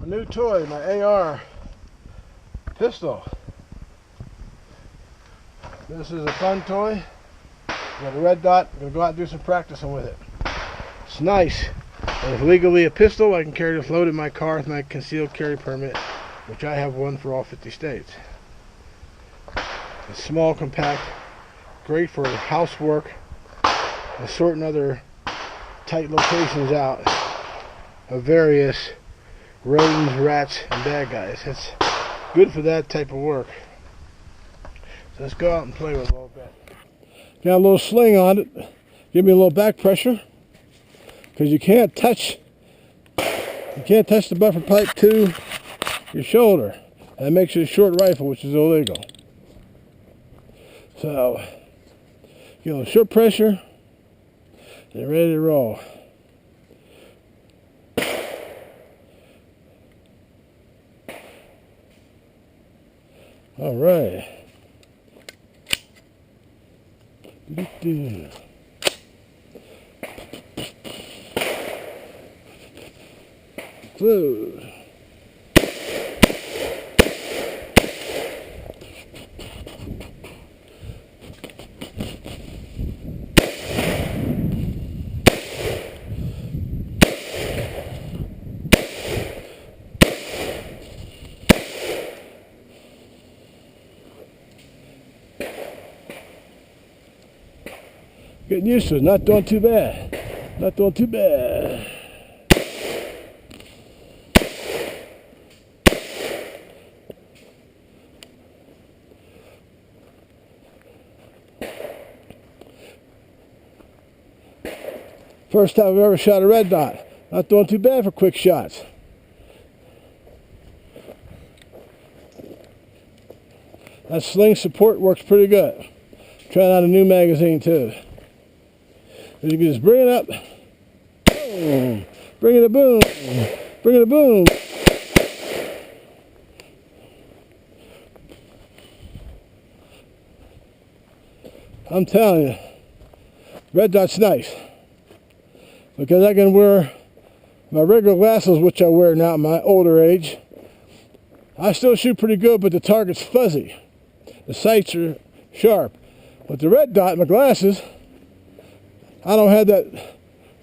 new toy, my AR pistol. This is a fun toy. Got a red dot. I'm going to go out and do some practicing with it. It's nice. It's legally a pistol. I can carry this loaded in my car with my concealed carry permit, which I have one for all 50 states. It's small, compact, great for housework and sorting other tight locations out of various rodents, rats, and bad guys. It's good for that type of work. So let's go out and play with it a little bit. Got a little sling on it. Give me a little back pressure, because you can't touch the buffer pipe to your shoulder. That makes it a short rifle, which is illegal. So, get a little short pressure, and ready to roll. All right. Close. Getting used to it, not doing too bad. Not doing too bad. First time I've ever shot a red dot. Not doing too bad for quick shots. That sling support works pretty good. Trying out a new magazine too. You can just bring it up, boom, bring it a boom, bring it a boom. I'm telling you, red dot's nice, because I can wear my regular glasses, which I wear now at my older age. I still shoot pretty good, but the target's fuzzy. The sights are sharp. With the red dot in my glasses, I don't have that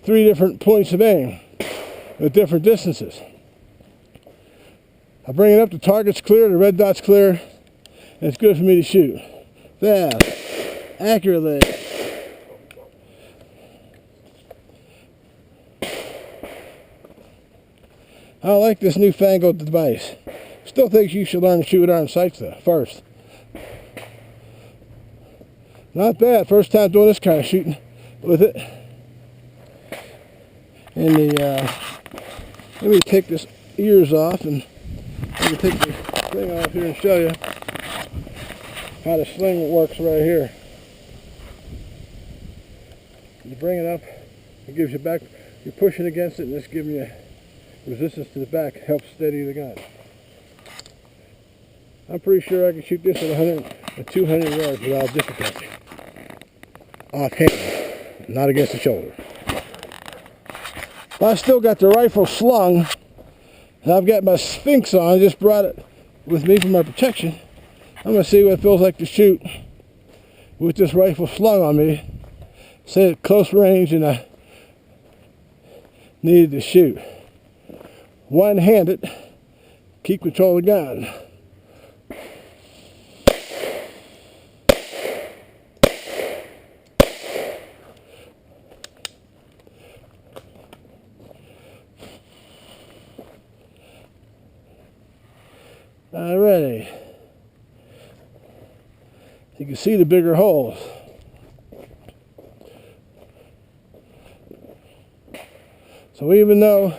3 different points of aim at different distances. I bring it up, the target's clear, the red dot's clear, and it's good for me to shoot. Fast, accurately. I like this newfangled device. Still think you should learn to shoot with iron sights though, first. Not bad, first time doing this kind of shooting with it. And let me take this ears off, and let me take the thing off here and show you how the sling works right here. You bring it up, it gives you back, you're pushing against it, and it's giving you resistance to the back, helps steady the gun. I'm pretty sure I can shoot this at 100 or 200 yards without difficulty. Offhand, not against the shoulder. But I still got the rifle slung, and I've got my Sphinx on. I just brought it with me for my protection. I'm going to see what it feels like to shoot with this rifle slung on me. Say at close range, and I needed to shoot. One-handed, keep control of the gun. Alrighty. You can see the bigger holes. So even though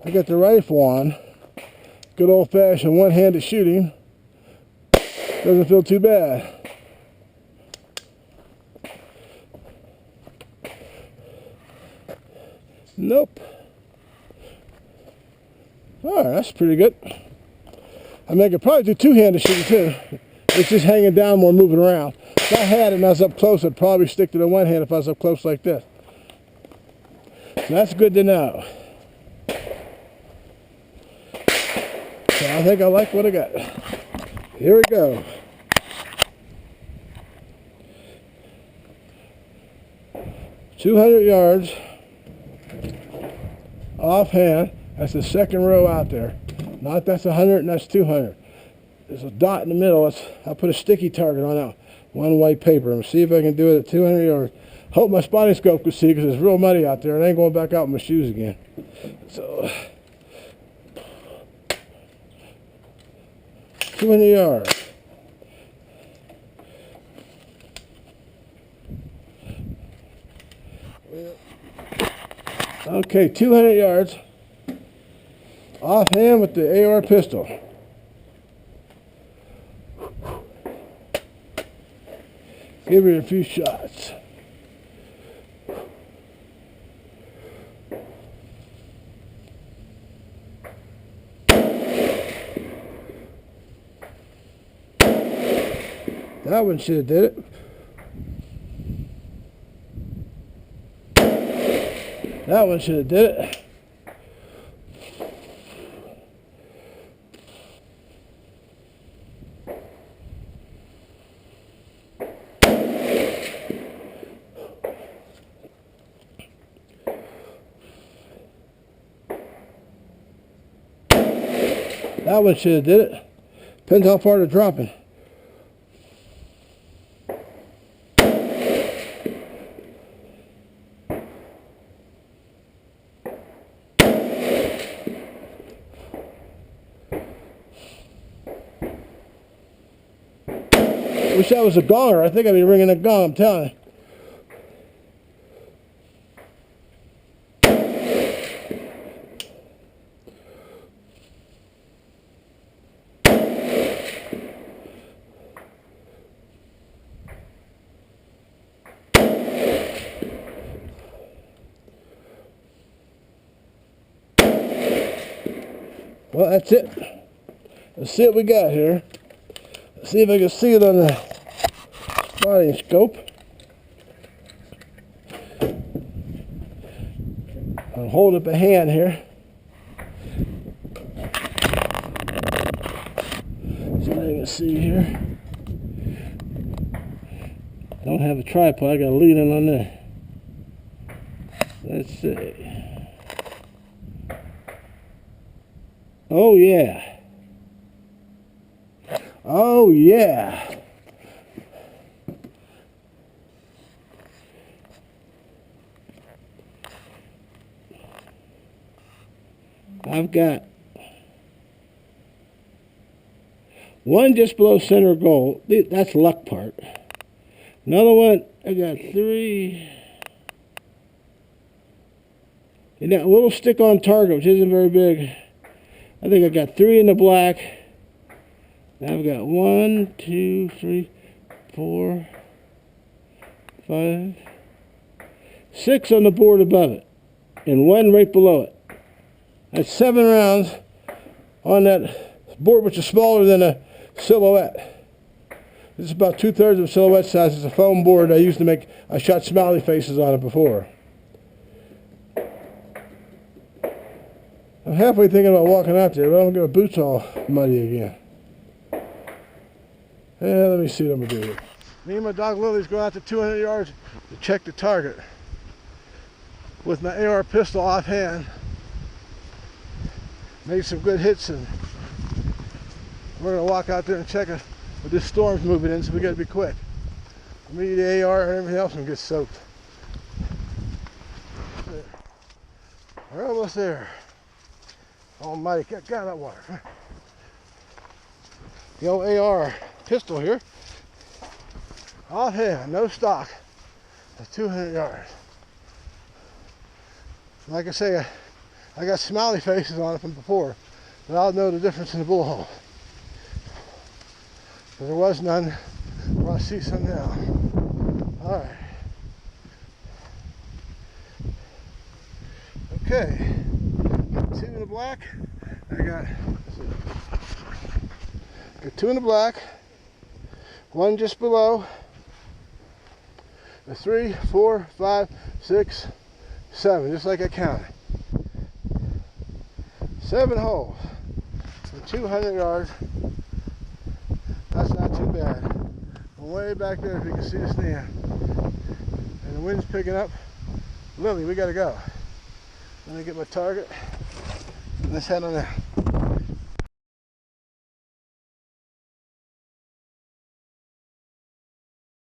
I got the rifle on, good old-fashioned one-handed shooting, doesn't feel too bad. Nope. Alright, that's pretty good. I mean, I could probably do two-handed shooting too. It's just hanging down more, moving around. If I had it and I was up close, I'd probably stick to the one hand if I was up close like this. So that's good to know. I think I like what I got. Here we go. $200 offhand. That's the second row out there. Not that's 100 and that's 200. There's a dot in the middle. I'll put a sticky target on that one white paper and see if I can do it at 200 yards. Hope my spotting scope can see because it's real muddy out there and I ain't going back out with my shoes again. So 200 yards. Okay, 200 yards. Offhand with the AR pistol. Give it a few shots. That one should have did it. That one should have did it. That one should have did it. Depends how far they're dropping. Wish that was a gonger. I think I'd be ringing a gong, I'm telling you. Well, that's it. Let's see what we got here. Let's see if I can see it on the spotting scope. I'll hold up a hand here. See what I can see here. I don't have a tripod. I got to lean in on there. Let's see. Oh yeah. Oh yeah. I've got one just below center goal. That's luck part. Another one, I got three. And that little stick on target, which isn't very big. I think I got three in the black. Now I've got 1, 2, 3, 4, 5, 6 on the board above it, and one right below it. That's 7 rounds on that board, which is smaller than a silhouette. This is about 2/3 of a silhouette size. It's a foam board I shot smiley faces on it before. I'm halfway thinking about walking out there, but I'm going to get my boots all muddy again. Yeah, let me see what I'm going to do here. Me and my dog Lily's going out to 200 yards to check the target with my AR pistol offhand. Made some good hits, and we're going to walk out there and check it. But this storm's moving in, so we got to be quick. Me, the AR, and everything else will get soaked. There. We're almost there. Almighty, get out of that water. The old AR pistol here. Offhand, no stock. At 200 yards. Like I say, I got smiley faces on it from before, but I'll know the difference in the bullet hole. But there was none. Well, I see some now. Alright. Okay. Got 2 in the black. I got 2 in the black. 1 just below. A 3, 4, 5, 6, 7, just like I counted. 7 holes. For 200 yards, that's not too bad. Way back there, if you can see the stand, and the wind's picking up. Lily, we gotta go. Let me get my target. Let's head on out.